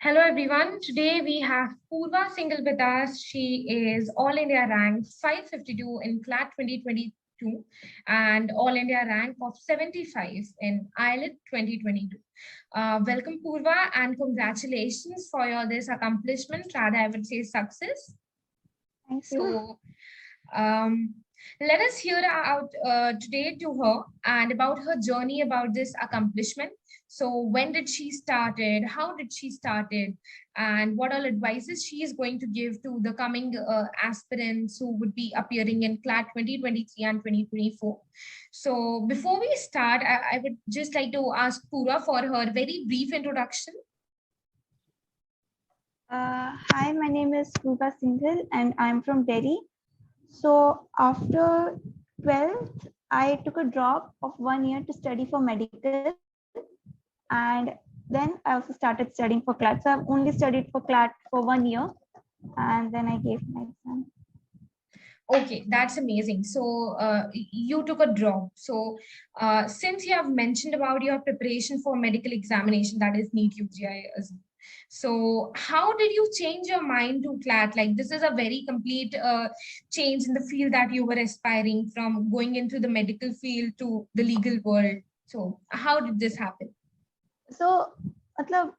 Hello everyone. Today we have Poorva Singhal with us. She is All India rank 552 in CLAT 2022 and All India rank of 75 in Ailet 2022. Welcome Poorva and congratulations for your this accomplishment. Rather, I would say success. Thank you. So, let us hear out today to her and about her journey about this accomplishment. So when did she started? How did she started? And what all advices she is going to give to the coming aspirants who would be appearing in CLAT 2023 and 2024. So before we start, I would just like to ask Pura for her very brief introduction. Hi, my name is Poorva Singhal and I'm from Delhi. So after 12th, I took a drop of 1 year to study for medical. And then I also started studying for CLAT. So I've only studied for CLAT for 1 year and then I gave my exam. Okay, that's amazing. So you took a drop. So since you have mentioned about your preparation for medical examination, that is NEET UGI, so how did you change your mind to CLAT? Like this is a very complete change in the field that you were aspiring from going into the medical field to the legal world. So how did this happen? So मतलब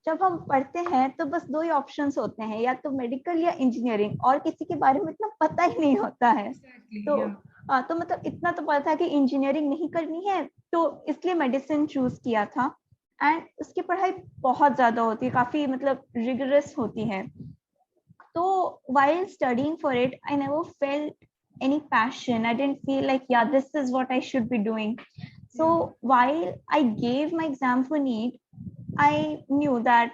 जब हम पढ़ते हैं तो बस दो ही options होते हैं, या तो मेडिकल या इंजीनियरिंग, और किसी के बारे में इतना पता ही नहीं होता है। तो मतलब इतना तो पता था कि इंजीनियरिंग नहीं करनी है, तो इसलिए मेडिसिन चूज किया था। एंड उसकी पढ़ाई बहुत ज्यादा होती है, काफी मतलब रिगरस होती है। तो while studying for it, I never felt any passion. I didn't feel like, yeah, this is what I should be doing. So while I gave my exam for NEET, I knew that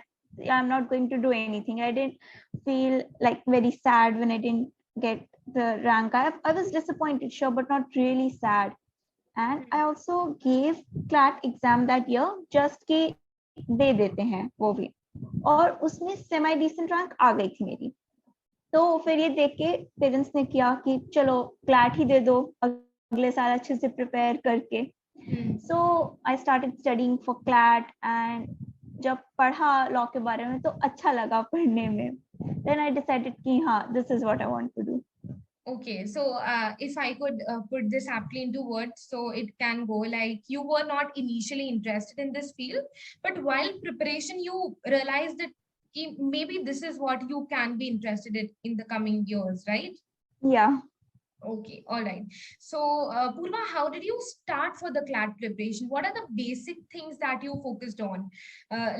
I'm not going to do anything. I didn't feel like very sad when I didn't get the rank. I was disappointed, sure, but not really sad. And I also gave CLAT exam that year, just कि दे देते हैं वो भी, और उसमें semi decent rank आ गई थी मेरी। तो फिर ये देख के पेरेंट्स ने किया कि चलो CLAT ही दे दो अगले साल अच्छे से प्रिपेयर करके। So I started studying for CLAT and जब पढ़ा लॉ के बारे में तो अच्छा लगा पढ़ने में। देन आई डिसाइडेड कि हाँ, this is what I want to do. Okay, so if I could put this aptly into words, so it can go like you were not initially interested in this field, but while preparation, you realized that maybe this is what you can be interested in the coming years, right? Yeah. Okay, all right. So, Poorva, how did you start for the CLAT preparation? What are the basic things that you focused on?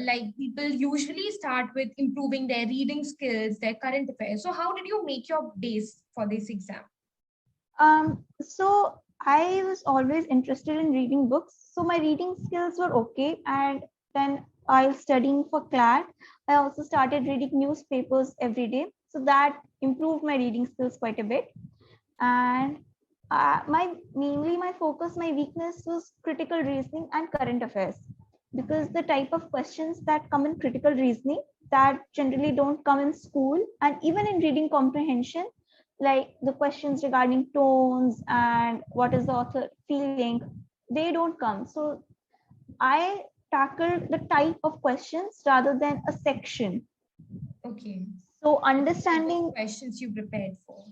Like people usually start with improving their reading skills, their current affairs. So, how did you make your base for this exam? So I was always interested in reading books. So my reading skills were okay. And then while studying for CLAT, I also started reading newspapers every day. So that improved my reading skills quite a bit. And mainly my focus, my weakness was critical reasoning and current affairs, because the type of questions that come in critical reasoning that generally don't come in school, and even in reading comprehension, like the questions regarding tones and what is the author feeling, they don't come. So I tackled the type of questions rather than a section. Okay. So understanding questions you prepared for.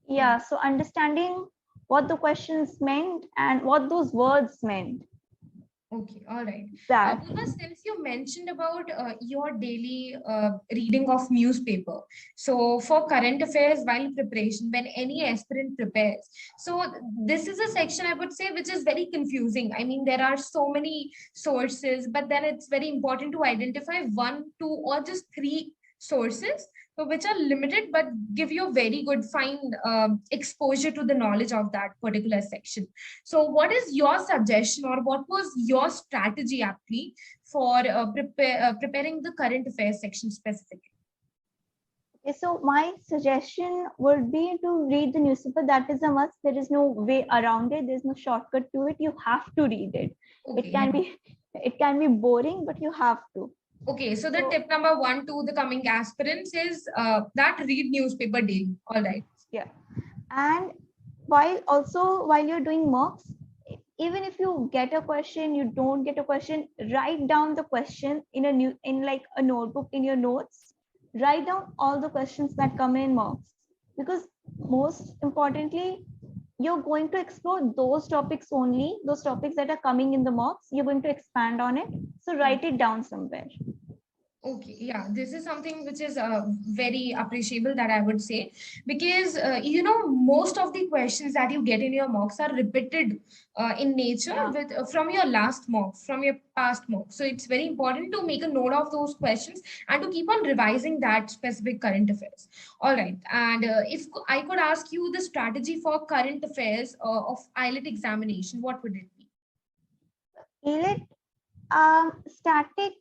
Yeah, so understanding what the questions meant and what those words meant. Okay, all right. That Poorva, since you mentioned about your daily reading of newspaper, so for current affairs while preparation, when any aspirant prepares, so this is a section I would say which is very confusing. I mean, there are so many sources, but then it's very important to identify one, two, or just three sources, so which are limited but give you very good fine exposure to the knowledge of that particular section. So what is your suggestion or what was your strategy actually for preparing the current affairs section specifically? Okay, so my suggestion would be to read the newspaper. That is a must. There is no way around it. There's no shortcut to it. You have to read it. Okay. It can be boring, but you have to. Okay, so the tip number 1 to the coming aspirants is that read newspaper daily. All right. Yeah. And while you're doing mocks, even if you get a question, you don't get a question, write down the question in like a notebook in your notes. Write down all the questions that come in mocks, because most importantly, you're going to explore those topics only, those topics that are coming in the mocks. You're going to expand on it. So write it down somewhere. Okay, yeah, this is something which is very appreciable, that I would say, because you know, most of the questions that you get in your mocks are repeated in nature Yeah. with from your last mock, from your past mock. So it's very important to make a note of those questions and to keep on revising that specific current affairs. All right, and if I could ask you the strategy for current affairs of Ailet examination, what would it be? Ailet static.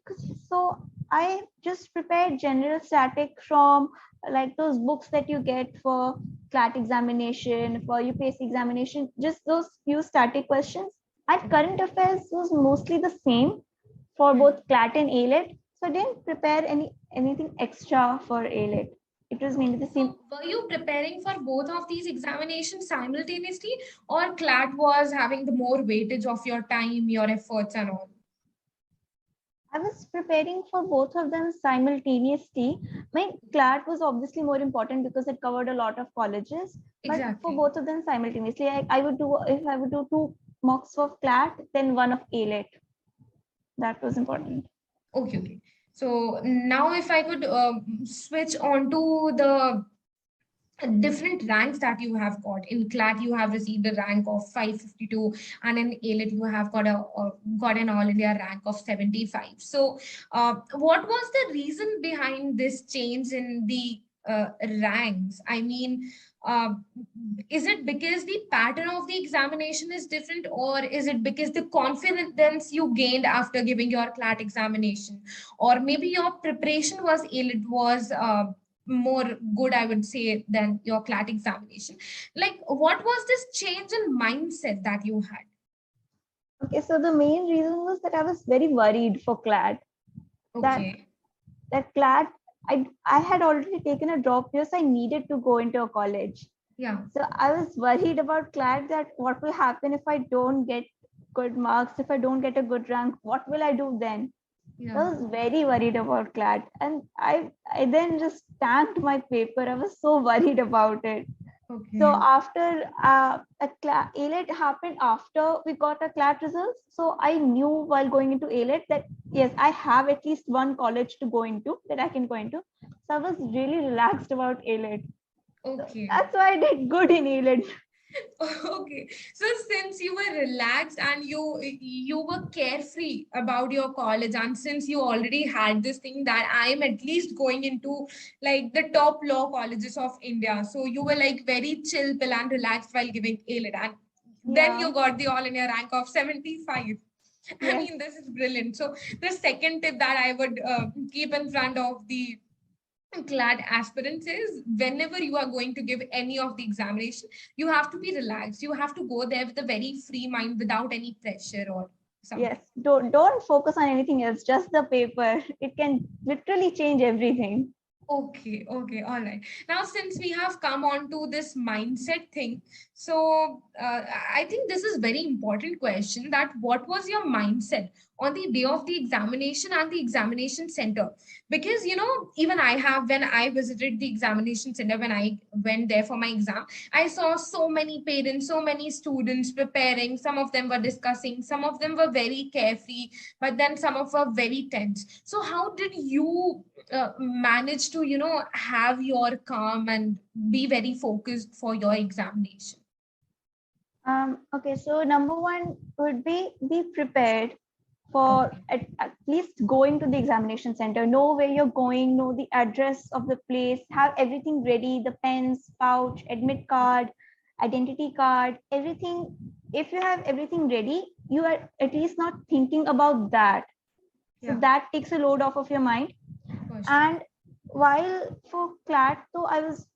So I just prepared general static from like those books that you get for CLAT examination, for UPSC examination, just those few static questions. And current affairs was mostly the same for both CLAT and Ailet. So I didn't prepare anything extra for Ailet. It was mainly the same. So were you preparing for both of these examinations simultaneously, or CLAT was having the more weightage of your time, your efforts, and all? I was preparing for both of them simultaneously. My CLAT was obviously more important because it covered a lot of colleges, but for Exactly. both of them simultaneously, I would do, if I would do 2 mocks of CLAT, then 1 of Ailet. That was important. Okay, okay. So now if I could switch on to the different ranks that you have got. In CLAT you have received a rank of 552, and in ALET you have got an all India rank of 75. So what was the reason behind this change in the ranks? I mean, uh, is it because the pattern of the examination is different, or is it because the confidence you gained after giving your CLAT examination, or maybe your preparation was ALET was more good, I would say, than your CLAT examination? Like, what was this change in mindset that you had? Okay, so the main reason was that I was very worried for CLAT. Okay. That CLAT, I had already taken a drop year, so I needed to go into a college. Yeah. So I was worried about CLAT, that what will happen if I don't get good marks, if I don't get a good rank, what will I do then? Yeah. I was very worried about CLAT, and I then just tanked my paper. I was so worried about it. Okay. So after ALET happened after we got our CLAT results. So I knew while going into ALET that yes, I have at least one college to go into, that I can go into. So I was really relaxed about ALET. Okay. So that's why I did good in ALET. Okay, so since you were relaxed and you were carefree about your college, and since you already had this thing that I'm at least going into like the top law colleges of India, so you were like very chill, pill, and relaxed while giving ALED, and then Yeah. you got the all India rank of 75. I Yes. mean, this is brilliant. So the second tip that I would keep in front of the CLAT aspirants is, whenever you are going to give any of the examination, you have to be relaxed. You have to go there with a very free mind without any pressure or something. Yes. Don't focus on anything else, just the paper. It can literally change everything. Okay, okay, all right. Now, since we have come on to this mindset thing, so I think this is very important question, that what was your mindset on the day of the examination and the examination center? Because, you know, even I have, when I visited the examination center, when I went there for my exam, I saw so many parents, so many students preparing. Some of them were discussing, some of them were very carefree, but then some of them were very tense. So how did you manage to, you know, have your calm and be very focused for your examination? Okay, so number one would be prepared for Okay. at least going to the examination center. Know where you're going, know the address of the place, have everything ready, the pens, pouch, admit card, identity card, everything. If you have everything ready, you are at least not thinking about that. So Yeah, that takes a load off of your mind. for sure. And while for CLAT, though I was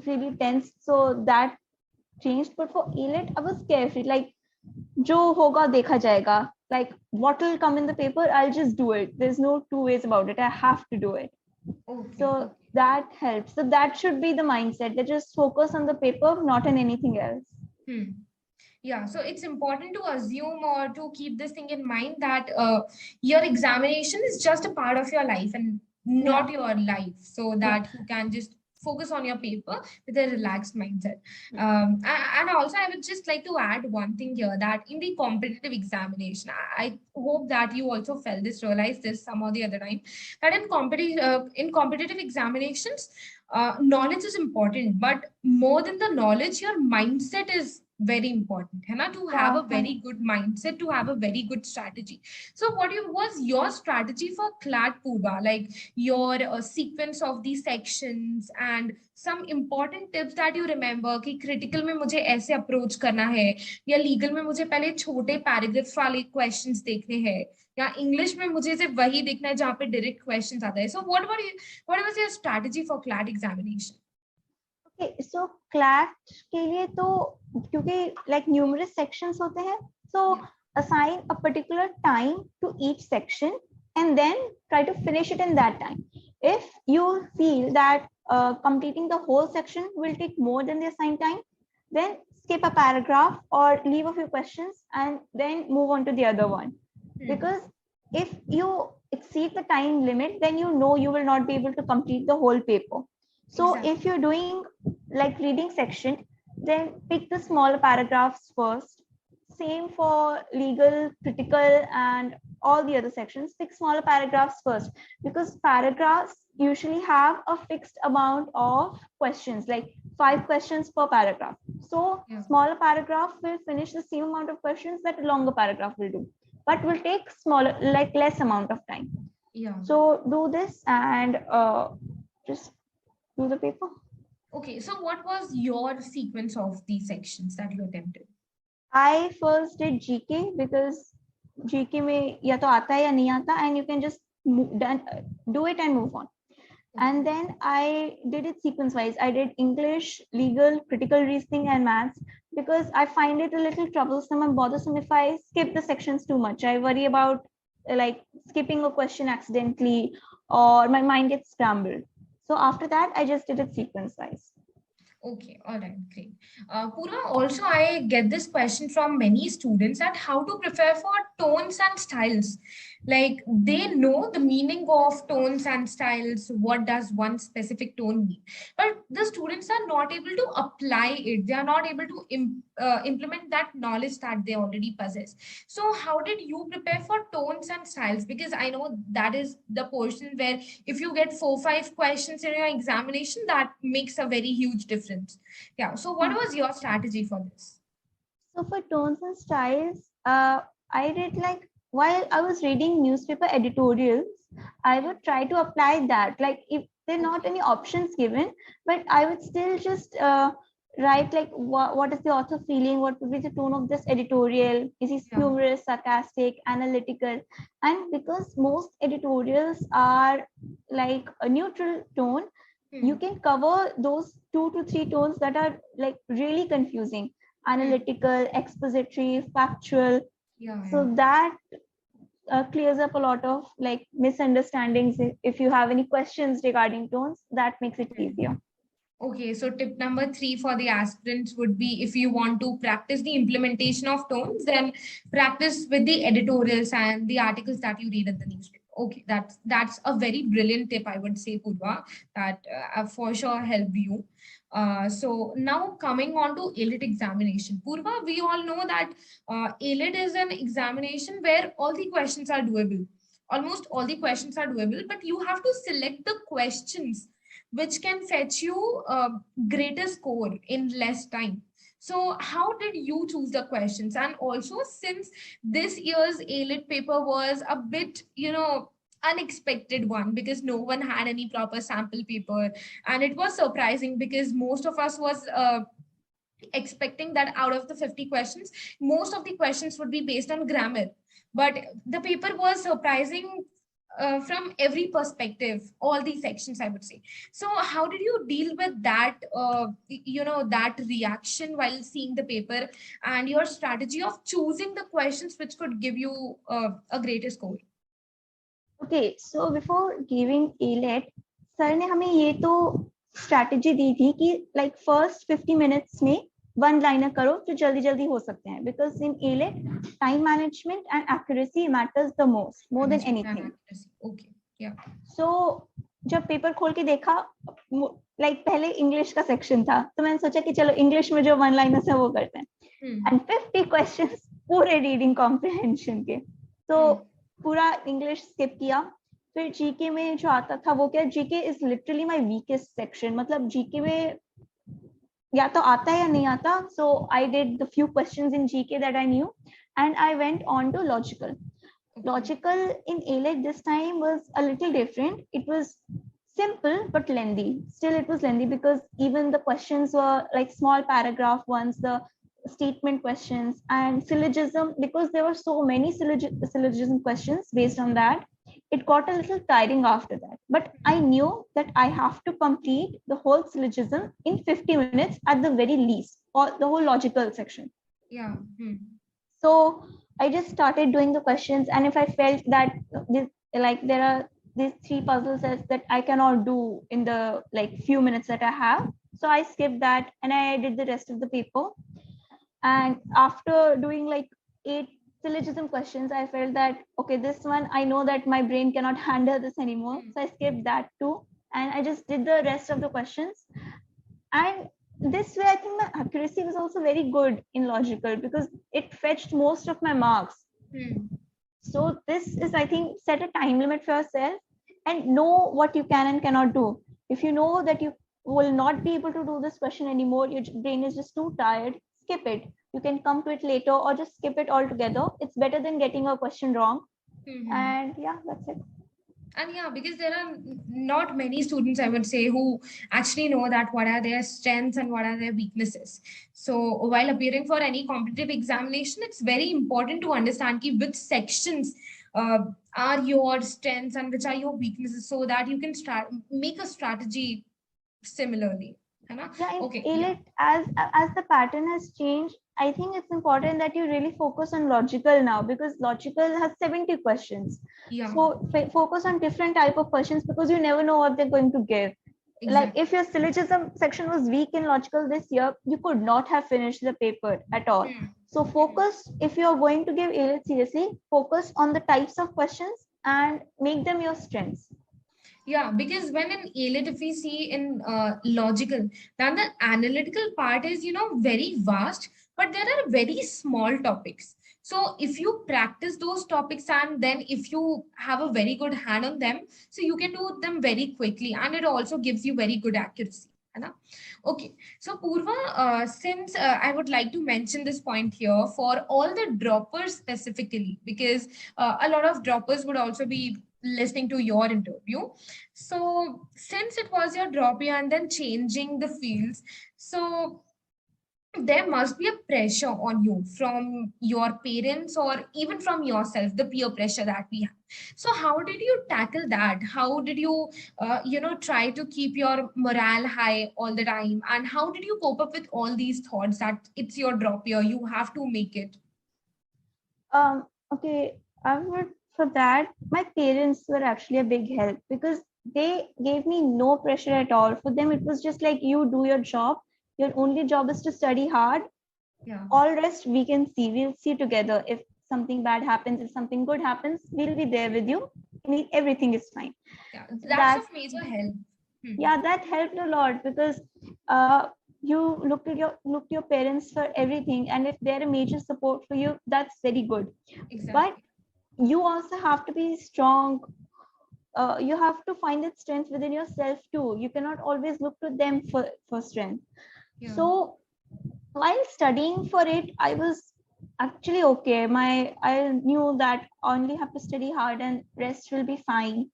really tense, so that changed. But for ALET, I was carefree. Like, jo hoga dekha jayega. Like, what will come in the paper, I'll just do it. There's no two ways about it. I have to do it. Okay, So okay. that helps. So that should be the mindset. That just focus on the paper, not on anything else. Hmm. Yeah, so it's important to assume or to keep this thing in mind that your examination is just a part of your life and Yeah. not your life, so Yeah. that you can just focus on your paper with a relaxed mindset. Hmm. And also, I would just like to add one thing here that in the competitive examination, I hope that you also felt this, realized this some or the other time, that in competitive examinations, knowledge is important, but more than the knowledge, your mindset is very important, है ना? To have Yeah. a very good mindset, to have a very good strategy. So was your strategy for CLAT, Purva? Like your sequence of the sections and some important tips that you remember कि critical में मुझे ऐसे approach करना है, या legal में मुझे पहले छोटे paragraphs वाले questions देखने हैं, या English में मुझे सिर्फ वही देखना है जहाँ पे direct questions आता है. So what was your strategy for CLAT examination? Okay, so CLAT के लिए तो क्योंकि like numerous sections होते हैं, so assign a particular time to each section and then try to finish it in that time. If you feel that completing the whole section will take more than the assigned time, then skip a paragraph or leave a few questions and then move on to the other one. Because if you exceed the time limit, then you know you will not be able to complete the whole paper. So Exactly. if you're doing like reading section, then pick the smaller paragraphs first. Same for legal, critical, and all the other sections. Pick smaller paragraphs first, because paragraphs usually have a fixed amount of questions, like 5 questions per paragraph. So smaller paragraph will finish the same amount of questions that a longer paragraph will do, but will take smaller, like less amount of time. Yeah. So do this and just do the paper. Okay, so what was your sequence of these sections that you attempted? I first did GK because GK में या तो आता है या नहीं आता, and you can just do it and move on. And then I did it sequence wise. I did English, legal, critical reasoning, and maths because I find it a little troublesome and bothersome if I skip the sections too much. I worry about like skipping a question accidentally or my mind gets scrambled. So after that, I just did it sequence wise. Okay, all right, great. Purva, also I get this question from many students that how to prepare for tones and styles. Like they know the meaning of tones and styles, what does one specific tone mean? But the students are not able to apply it. They are not able to implement that knowledge that they already possess. So how did you prepare for tones and styles? Because I know that is the portion where if you get 4-5 questions in your examination, that makes a very huge difference. Yeah, so what was your strategy for this? So for tones and styles, I did like while I was reading newspaper editorials, I would try to apply that. Like if there are not any options given, but I would still just write like what is the author feeling, what would be the tone of this editorial, is he humorous, sarcastic, analytical? And because most editorials are like a neutral tone, you can cover those 2 to 3 tones that are like really confusing: analytical, expository, factual. So that clears up a lot of like misunderstandings. If you have any questions regarding tones, that makes it easier. Okay, so tip number 3 for the aspirants would be, if you want to practice the implementation of tones, then practice with the editorials and the articles that you read in the newspaper. Okay, that's a very brilliant tip, I would say, Purva, that for sure help you. So now coming on to Ailet examination. Purva, we all know that Ailet is an examination where all the questions are doable. Almost all the questions are doable, but you have to select the questions which can fetch you a greater score in less time. So how did you choose the questions? And also, since this year's Ailet paper was a bit, unexpected one, because no one had any proper sample paper, and it was surprising because most of us was expecting that out of the 50 questions, most of the questions would be based on grammar, but the paper was surprising from every perspective, all these sections, I would say. So how did you deal with that, that reaction while seeing the paper, and your strategy of choosing the questions which could give you a greater score? Okay, so before giving ALET, sir ने हमें ये तो strategy दी थी कि like first 50 minutes में one liner करो जो जल्दी जल्दी हो सकते हैं, because in AILET time management and accuracy matters the most, more than anything. Okay, या. सो जब पेपर खोल के देखा, लाइक पहले इंग्लिश का सेक्शन था, तो मैंने सोचा कि चलो इंग्लिश में जो वन लाइनर्स है वो करते हैं. एंड 50 क्वेश्चंस पूरे रीडिंग कॉम्प्रिहेंशन के, तो पूरा इंग्लिश स्किप किया. फिर जीके में जो आता था वो क्या, GK is literally my weakest section. मतलब जीके में या तो आता है या नहीं आता. So I did the few questions in GK that I knew and I went on to logical. Logical in ALET this time was a little different. It was simple but lengthy. Still it was lengthy because even the questions were like small paragraph ones, the statement questions and syllogism, because there were so many syllogism questions based on that. It got a little tiring after that. But I knew that I have to complete the whole syllogism in 50 minutes at the very least, or the whole logical section. Yeah. So I just started doing the questions, and if I felt that there are these 3 puzzle sets that I cannot do in the like few minutes that I have, so I skipped that and I did the rest of the paper. And after doing like 8 syllogism questions, I felt that okay, this one I know that my brain cannot handle this anymore, so I skipped that too, and I just did the rest of the questions. And this way I think my accuracy was also very good in logical because it fetched most of my marks. So this is, I think, set a time limit for yourself and know what you can and cannot do. If you know that you will not be able to do this question anymore, your brain is just too tired, skip it. You can come to it later or just skip it altogether. It's better than getting a question wrong. And yeah, that's it. And yeah, because there are not many students, I would say, who actually know that what are their strengths and what are their weaknesses. So while appearing for any competitive examination, it's very important to understand which sections are your strengths and which are your weaknesses, so that you can make a strategy similarly. Yeah, in ALET, as the pattern has changed, I think it's important that you really focus on logical now, because logical has 70 questions. Yeah. So focus on different type of questions, because you never know what they're going to give. Exactly. Like if your syllogism section was weak in logical this year, you could not have finished the paper at all. So focus, if you're going to give ALET seriously, focus on the types of questions and make them your strengths. Yeah, because when in ALET, if we see in logical, then the analytical part is, very vast, but there are very small topics. So if you practice those topics and then if you have a very good hand on them, so you can do them very quickly, and it also gives you very good accuracy. Okay, so Poorva, since I would like to mention this point here for all the droppers specifically, because a lot of droppers would also be listening to your interview. So since it was your drop year and then changing the fields, so there must be a pressure on you from your parents or even from yourself, the peer pressure that we have. So how did you tackle that? How did you try to keep your morale high all the time, and how did you cope up with all these thoughts that it's your drop year, you have to make it? Okay, I would, for that, my parents were actually a big help, because they gave me no pressure at all. For them, it was just like, you do your job. Your only job is to study hard. Yeah. All rest we can see. We'll see together. If something bad happens, if something good happens, we'll be there with you. Everything is fine. Yeah, that's a major help. Yeah, that helped a lot, because you look to your parents for everything, and if they're a major support for you, that's very good. Exactly. But you also have to be strong. You have to find that strength within yourself too. You cannot always look to them for strength. Yeah. So while studying for it, I was actually okay. I knew that I only have to study hard and rest will be fine.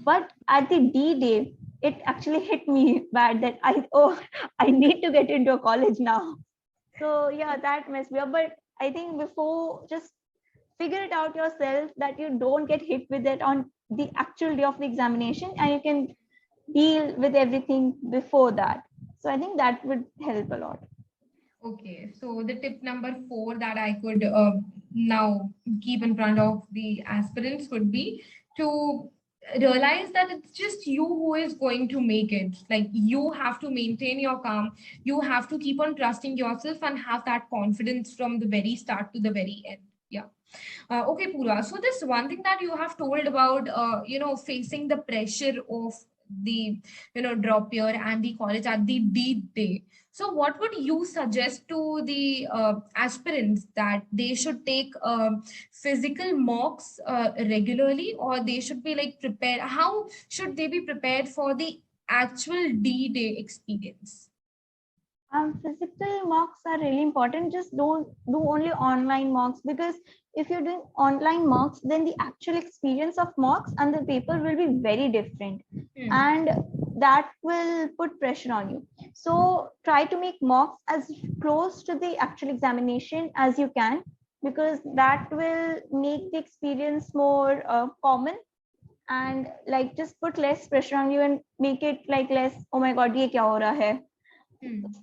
But at the D day, it actually hit me bad that I need to get into a college now. So yeah, that messed me up. But I think before, just figure it out yourself, that you don't get hit with it on the actual day of the examination, and you can deal with everything before that. So I think that would help a lot. Okay, so the tip number 4 that I could now keep in front of the aspirants would be to realize that it's just you who is going to make it. Like, you have to maintain your calm, you have to keep on trusting yourself and have that confidence from the very start to the very end. Yeah. Okay, Pura. So this one thing that you have told about, facing the pressure of the, drop year and the college at the deed day. So what would you suggest to the aspirants, that they should take physical mocks regularly, or they should be like prepared? How should they be prepared for the actual D-Day experience? Physical mocks are really important. Just don't do only online mocks, because if you're doing online mocks, then the actual experience of mocks and the paper will be very different, and that will put pressure on you. So try to make mocks as close to the actual examination as you can, because that will make the experience more common, and like just put less pressure on you and make it like less, oh my god, ये क्या हो रहा है,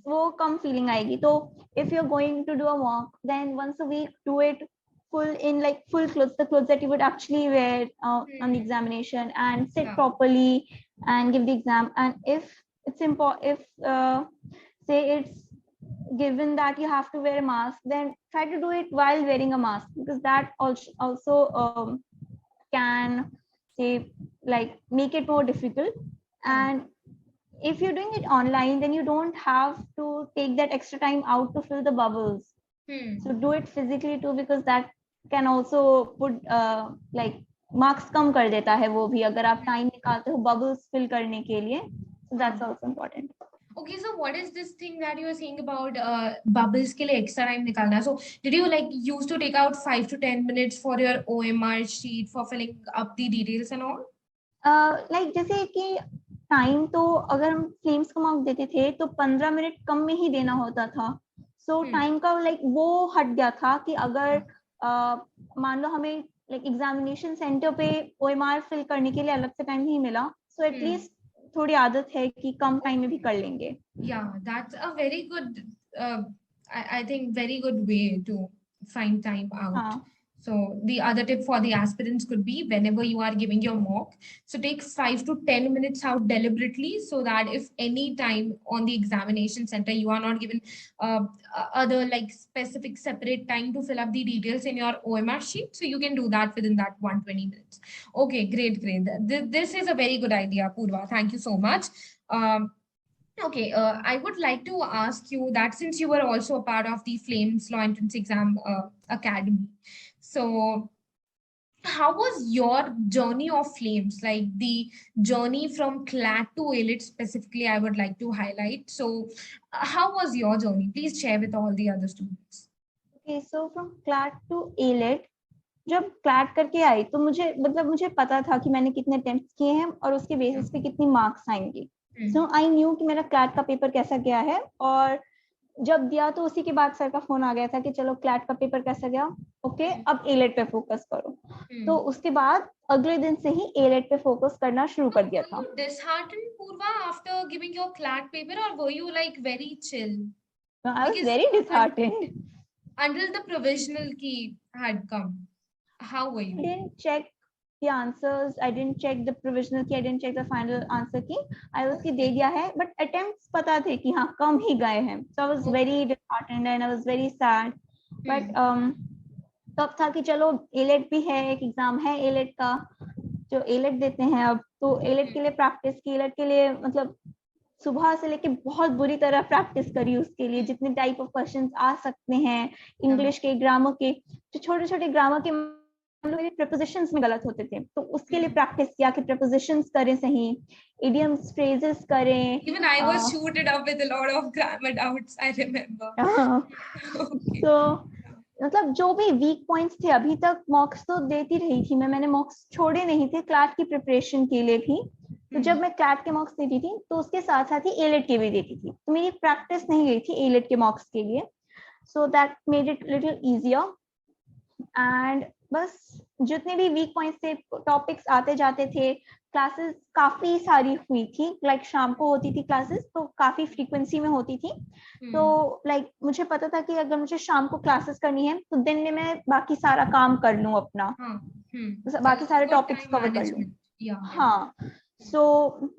वो कम feeling आएगी. तो if you're going to do a mock, then once a week do it full in like full clothes, the clothes that you would actually wear on the examination, and sit properly and give the exam. And if it's important, if say it's given that you have to wear a mask, then try to do it while wearing a mask, because that also can say like make it more difficult. And if you're doing it online, then you don't have to take that extra time out to fill the bubbles. So do it physically too, because that can also put like marks कम कर देता है वो भी, अगर आप time निकालते हो bubbles fill करने के लिए. So that's also important. Okay, so what is this thing that you were saying about bubbles के लिए extra time निकालना? So did you like used to take out 5 to 10 minutes for your OMR sheet for filling up the details and all? Like जैसे कि time तो अगर हम flames का mark देते थे तो 15 मिनट कम में ही देना होता था. सो टाइम का लाइक वो हट गया था कि अगर मान लो हमें लाइक एग्जामिनेशन सेंटर पे ओएमआर फिल करने के लिए अलग से टाइम नहीं मिला, सो एटलीस्ट थोड़ी आदत है कि कम टाइम में भी कर लेंगे. Yeah, that's a very good I think very good way to find time out. So the other tip for the aspirants could be, whenever you are giving your mock, so take 5 to 10 minutes out deliberately, so that if any time on the examination center you are not given other like specific separate time to fill up the details in your OMR sheet, so you can do that within that 120 minutes. Okay, great. This is a very good idea, Poorva. Thank you so much. Okay, I would like to ask you that, since you were also a part of the Flames Law Entrance Exam Academy, so how was your journey of Flames, like the journey from CLAT to Ailet specifically, I would like to highlight. So how was your journey? Please share with all the other students. Okay, so from CLAT to Ailet, जब CLAT करके आई तो मुझे पता था कि मैंने कितने attempts किए हैं और उसके बेसिस पे कितनी मार्क्स आएंगे. सो आई न्यू कि मेरा क्लैट का पेपर कैसा गया है, और जब दिया तो उसी के बाद सर का फोन आ गया था कि चलो क्लैट का पेपर कैसा गया, ओके अब एलेट पे फोकस करो. तो उसके बाद अगले दिन से ही एलेट पे फोकस करना शुरू कर दिया था. Disheartened, Poorva, after giving your CLAT paper, or were you like very chill? No, I was very disheartened until the provisional key had come. How were you? I didn't check the answers, I didn't check the provisional key, I didn't check the final answer key. I was कि दे दिया है, but attempts पता थे कि हाँ कम ही गए हैं. So I was very disheartened and I was very sad. But तब था कि चलो एलेट भी है, एक एग्जाम है एलेट का जो एलेट देते हैं अब, तो एलेट के लिए प्रैक्टिस की, एलेट के लिए मतलब सुबह से लेके बहुत बुरी तरह प्रैक्टिस करी उसके लिए, जितने टाइप ऑफ क्वेश्चंस आ सकते हैं, इंग्लिश के, ग्रामर के, जो छोटे छोटे ग्रामर के मेरे prepositions में गलत होते थे, तो उसके लिए प्रैक्टिस किया कि prepositions करें सही, idioms, phrases करें. Even I was shooted up with a lot of grammar doubts, I remember. Okay. So मतलब जो भी वीक पॉइंट्स थे, अभी तक मॉक्स तो देती रही थी मैंने मॉक्स छोड़े नहीं थे क्लैट की प्रिपरेशन के लिए भी. तो जब मैं क्लैट के मॉक्स देती थी तो उसके साथ साथ ही एलेट के भी देती थी, तो मेरी प्रैक्टिस नहीं गई थी एलेट के मॉक्स के लिए. So that made it little easier. And बस जितने भी वीक पॉइंट्स थे, टॉपिक्स आते जाते थे, क्लासेस काफी सारी हुई थी, लाइक शाम को होती थी क्लासेस, तो काफी फ्रीक्वेंसी में होती थी. तो लाइक मुझे पता था कि अगर मुझे शाम को क्लासेस करनी है तो दिन में मैं बाकी सारा काम कर लूं अपना, बाकी सारे टॉपिक्स कवर कर लूं. Yeah. हाँ, so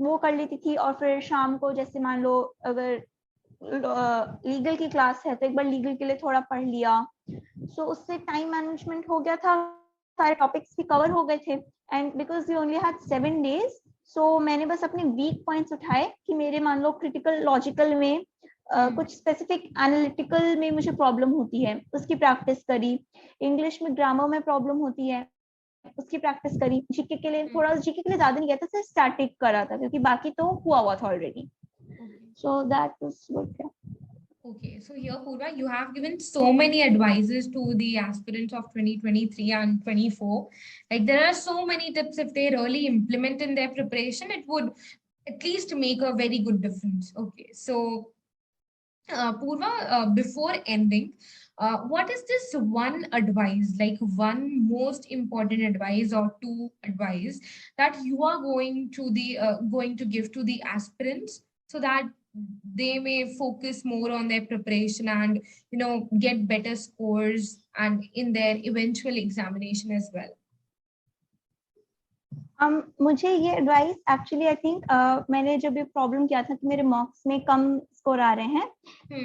वो कर लेती थी, और फिर शाम को जैसे मान लो अगर लीगल की क्लास है तो एक बार लीगल के लिए थोड़ा पढ़ लिया, सो उससे टाइम मैनेजमेंट हो गया था, सारे टॉपिक्स भी कवर हो गए थे, and because we only had 7 days, so मैंने बस अपने वीक पॉइंट्स उठाए कि मेरे मान लो क्रिटिकल लॉजिकल में कुछ स्पेसिफिक एनालिटिकल में मुझे प्रॉब्लम होती है, उसकी प्रैक्टिस करी, इंग्लिश में ग्रामर में प्रॉब्लम होती है, उसकी प्रैक्टिस करी, जीके के लिए थोड़ा, जीके के लिए ज्यादा नहीं गया था, सिर्फ स्टैटिक करा था क्योंकि बाकी तो हुआ हुआ था already, so that was good. Okay, so here, Poorva, you have given so many advices to the aspirants of 2023 and 24. Like, there are so many tips, if they really implement in their preparation, it would at least make a very good difference. Okay, so Poorva, before ending, what is this one advice, like one most important advice or two advice that you are going to give to the aspirants so that they may focus more on their preparation and get better scores and in their eventual examination as well? मुझे ये advice actually I think मैंने जब ये problem किया था कि मेरे marks में कम स्कोर आ रहे हैं,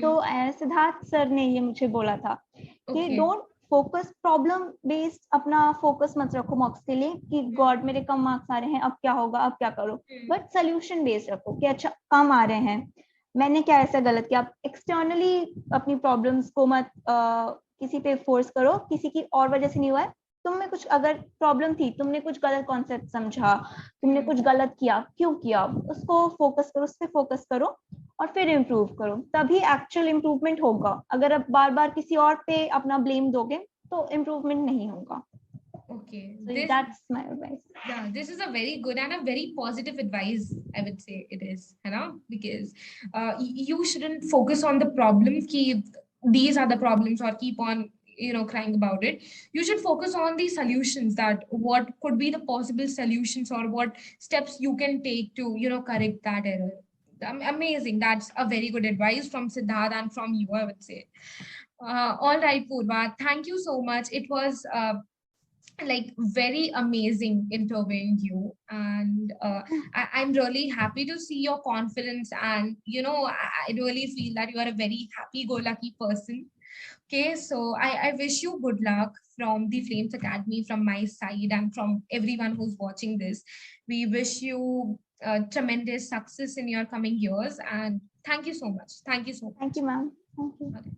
तो सिद्धार्थ सर ने ये मुझे बोला था कि डोंट फोकस प्रॉब्लम बेस्ड, अपना फोकस मत रखो मार्क्स के लिए कि गॉड मेरे कम मार्क्स आ रहे हैं, अब क्या होगा, अब क्या करो, बट सोल्यूशन बेस्ड रखो कि अच्छा कम आ रहे हैं, मैंने क्या ऐसा गलत किया। आप एक्सटर्नली अपनी प्रॉब्लम्स को मत किसी पे फोर्स करो, किसी की और वजह से नहीं हुआ है, तुम में कुछ अगर प्रॉब्लम थी, तुमने कुछ गलत कॉन्सेप्ट समझा, तुमने कुछ गलत किया, क्यों किया, उसको फोकस करो, उस पर फोकस करो और फिर इम्प्रूव करो, तभी एक्चुअल इम्प्रूवमेंट होगा। अगर आप बार बार किसी और पे अपना ब्लेम दोगे तो इम्प्रूवमेंट नहीं होगा। Okay, so that's my advice. Yeah, this is a very good and a very positive advice, I would say it is, because you shouldn't focus on the problem, these are the problems, or keep on crying about it. You should focus on the solutions, that what could be the possible solutions or what steps you can take to correct that error. Amazing. That's a very good advice from Siddharth and from you, I would say. All right, Poorva, thank you so much. It was like very amazing interviewing you, and I'm really happy to see your confidence, and I really feel that you are a very happy-go-lucky person. Okay, so I wish you good luck from the Flames Academy, from my side, and from everyone who's watching this. We wish you tremendous success in your coming years, and thank you so much. Thank you so much. Thank you, ma'am. Thank you. Okay.